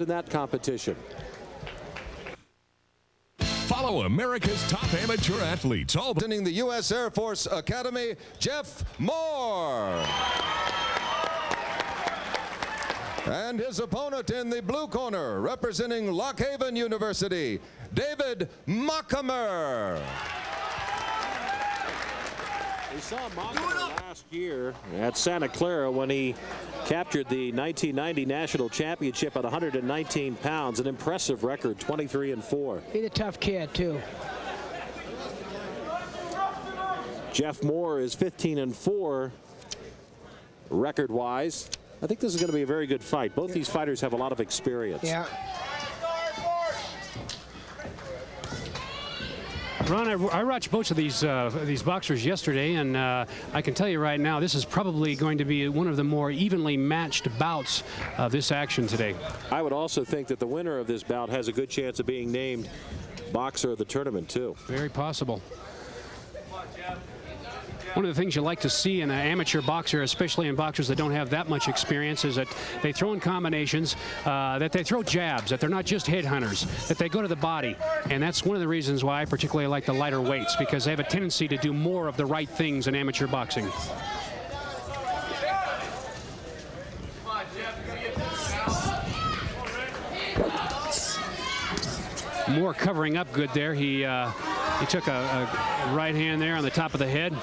in that competition. Follow America's top amateur athletes. All representing the U.S. Air Force Academy, Jeff Moore. And his opponent in the blue corner, representing Lock Haven University, David Machamer. We saw Machamer last year at Santa Clara when he captured the 1990 National Championship at 119 pounds. An impressive record, 23-4. He's a tough kid, too. Jeff Moore is 15-4 record-wise. I think this is going to be a very good fight. Both these fighters have a lot of experience. Yeah. Ron, I watched both of these boxers yesterday, and I can tell you right now, this is probably going to be one of the more evenly matched bouts of this action today. I would also think that the winner of this bout has a good chance of being named boxer of the tournament, too. Very possible. One of the things you like to see in an amateur boxer, especially in boxers that don't have that much experience, is that they throw in combinations, that they throw jabs, that they're not just headhunters, that they go to the body. And that's one of the reasons why I particularly like the lighter weights, because they have a tendency to do more of the right things in amateur boxing. Moore covering up good there. He took a right hand there on the top of the head.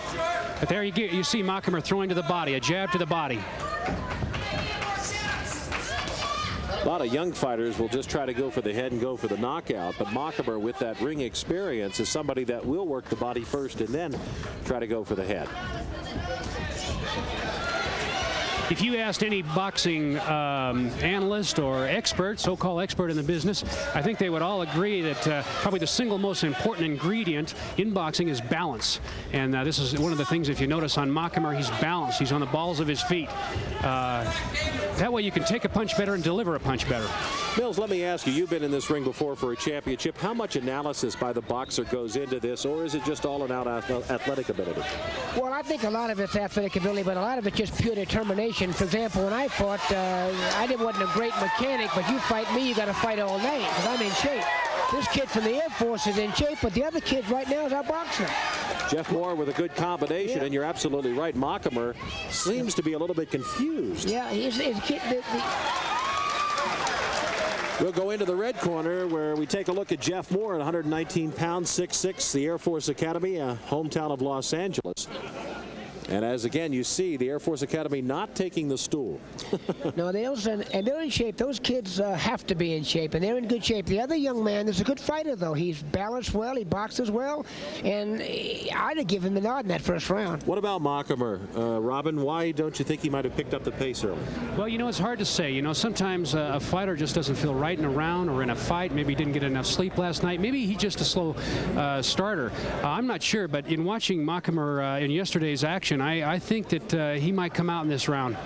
But there you see Machamer throwing to the body, a jab to the body. A lot of young fighters will just try to go for the head and go for the knockout, but Machamer, with that ring experience, is somebody that will work the body first and then try to go for the head. If you asked any boxing analyst or expert, so-called expert in the business, I think they would all agree that probably the single most important ingredient in boxing is balance. And this is one of the things, if you notice on Machamer, he's balanced. He's on the balls of his feet. That way you can take a punch better and deliver a punch better. Mills, let me ask you, you've been in this ring before for a championship. How much analysis by the boxer goes into this, or is it just all in out athletic ability? Well, I think a lot of it's athletic ability, but a lot of it's just pure determination. For example, when I fought, I wasn't a great mechanic, but you fight me, you got to fight all night, because I'm in shape. This kid from the Air Force is in shape, but the other kids right now is our boxer. Jeff Moore with a good combination, and you're absolutely right. Machamer seems to be a little bit confused. Yeah, his kid. We'll go into the red corner where we take a look at Jeff Moore at 119 pounds, 6'6", the Air Force Academy, hometown of Los Angeles. And as again you see, the Air Force Academy not taking the stool. No, and they're in shape. Those kids have to be in shape, and they're in good shape. The other young man is a good fighter, though. He's balanced well, he boxes well, and I'd have given him the nod in that first round. What about Machamer? Robin, why don't you think he might have picked up the pace early? Well, you know, it's hard to say. You know, sometimes a fighter just doesn't feel right in a round or in a fight. Maybe he didn't get enough sleep last night. Maybe he's just a slow starter. I'm not sure, but in watching Machamer in yesterday's action, I think that he might come out in this round.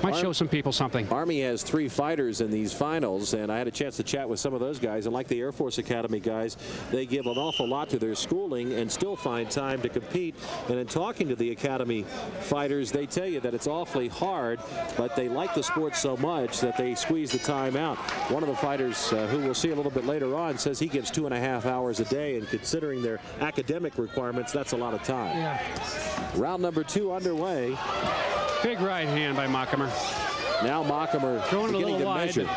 Might show some people something. Army has 3 fighters in these finals, and I had a chance to chat with some of those guys. And like the Air Force Academy guys, they give an awful lot to their schooling and still find time to compete. And in talking to the Academy fighters, they tell you that it's awfully hard, but they like the sport so much that they squeeze the time out. One of the fighters, who we'll see a little bit later on, says he gets 2.5 hours a day, and considering their academic requirements, that's a lot of time. Yeah. Round number 2 underway. Big right hand by Machamer. Now Machamer throwing it a little wide. Measure.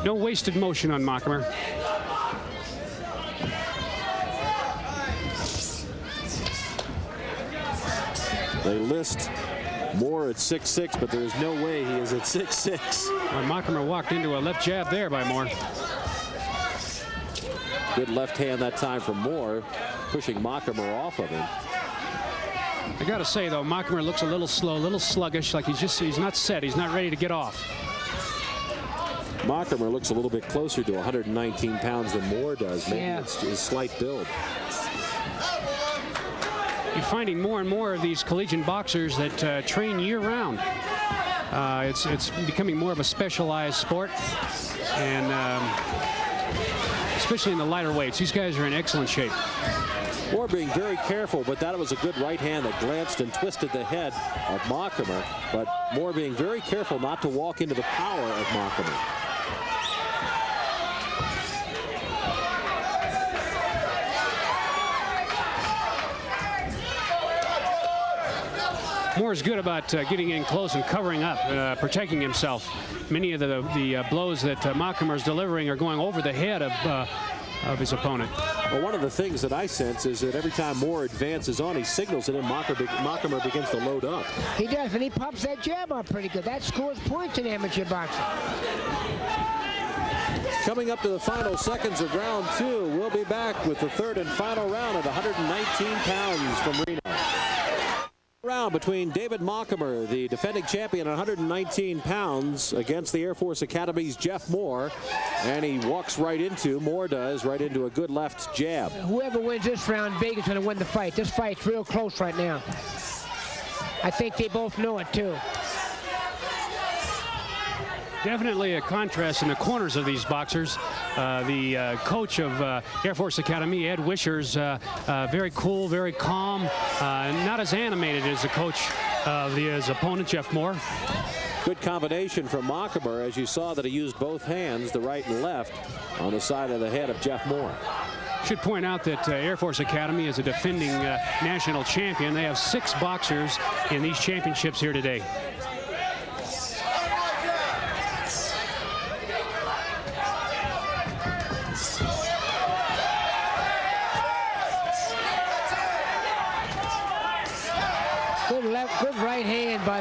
No wasted motion on Machamer. They list Moore at 6'6", but there is no way he is at 6'6". Well, Machamer walked into a left jab there by Moore. Good left hand that time from Moore, pushing Machamer off of him. I got to say, though, Machamer looks a little slow, a little sluggish, like he's not set. He's not ready to get off. Machamer looks a little bit closer to 119 pounds than Moore does. Maybe it's his slight build. You're finding more and more of these collegiate boxers that train year-round. It's becoming more of a specialized sport, and especially in the lighter weights. These guys are in excellent shape. Moore being very careful, but that was a good right hand that glanced and twisted the head of Machamer. But Moore being very careful not to walk into the power of Machamer. Moore is good about getting in close and covering up, protecting himself. Many of the blows that Machamer is delivering are going over the head of his opponent. Well, one of the things that I sense is that every time Moore advances on, he signals it, and Machamer begins to load up. He does, and he pumps that jab up pretty good. That scores points in amateur boxing. Coming up to the final seconds of round 2, we'll be back with the third and final round at 119 pounds from Reno. Round between David Machamer, the defending champion, 119 pounds, against the Air Force Academy's Jeff Moore, and he walks right into, Moore does, right into a good left jab. Whoever wins this round big is going to win the fight. This fight's real close right now. I think they both know it too. Definitely a contrast in the corners of these boxers. The coach of Air Force Academy, Ed Wishers, very cool, very calm, not as animated as the coach of his opponent, Jeff Moore. Good combination from Machamer, as you saw that he used both hands, the right and left, on the side of the head of Jeff Moore. Should point out that Air Force Academy is a defending national champion. They have 6 boxers in these championships here today. Good right hand by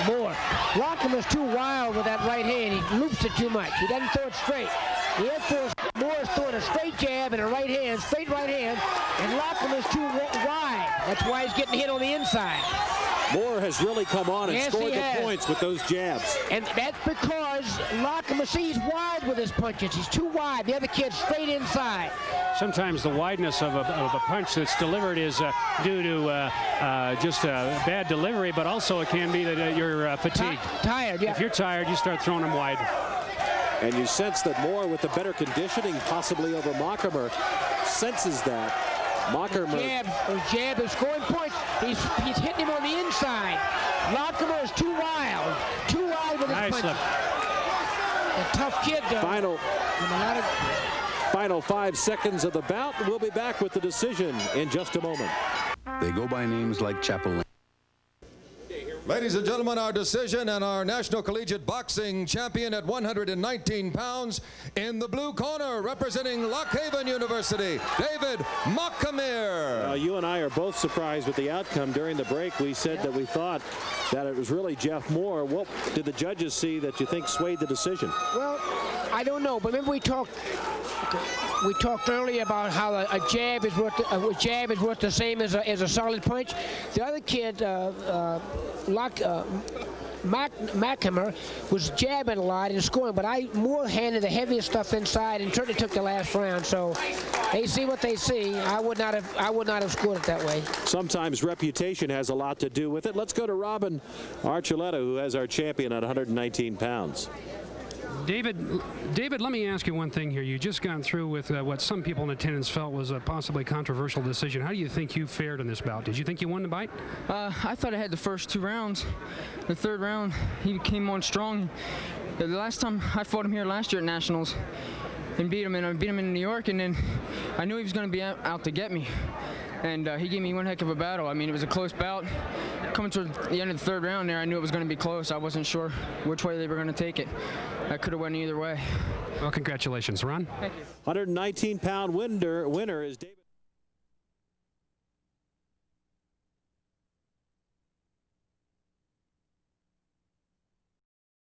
Moore. Machamer's too wild with that right hand. He loops it too much. He doesn't throw it straight. The Air Force Moore's throwing a straight jab and a right hand, straight right hand, and Machamer's too wide. That's why he's getting hit on the inside. Moore has really come on and scored the points with those jabs. And that's because Machamer sees wide with his punches. He's too wide. The other kid's straight inside. Sometimes the wideness of a punch that's delivered is due to just a bad delivery, but also it can be that you're fatigued. Tired, yeah. If you're tired, you start throwing them wide. And you sense that Moore, with the better conditioning possibly over Machamer, senses that. Machamer. Jab is scoring points. He's hitting him on the inside. Machamer is too wild with his punches. Slip. A tough kid, though. Final 5 seconds of the bout. We'll be back with the decision in just a moment. They go by names like Chapel. Ladies and gentlemen, our decision, and our National Collegiate Boxing champion at 119 pounds in the blue corner, representing Lock Haven University, David Machamer. You and I are both surprised with the outcome. During the break, we said that we thought that it was really Jeff Moore. What did the judges see that you think swayed the decision? Well, I don't know, but remember we talked earlier about how a jab is worth the same as a solid punch. The other kid, Machamer, was jabbing a lot and scoring, but Moore handed the heaviest stuff inside and certainly took the last round. So they see what they see. I would not have scored it that way. Sometimes reputation has a lot to do with it. Let's go to Robin Archuleta, who has our champion at 119 pounds. David, let me ask you one thing here. You just gone through with what some people in attendance felt was a possibly controversial decision. How do you think you fared in this bout? Did you think you won the fight? I thought I had the first 2 rounds. The third round, he came on strong. The last time I fought him here last year at Nationals and beat him, and I beat him in New York, and then I knew he was going to be out to get me. And he gave me one heck of a battle. I mean, it was a close bout. Coming toward the end of the third round there, I knew it was going to be close. I wasn't sure which way they were going to take it. I could have went either way. Well, congratulations, Ron. Thank you. 119-pound winner is David.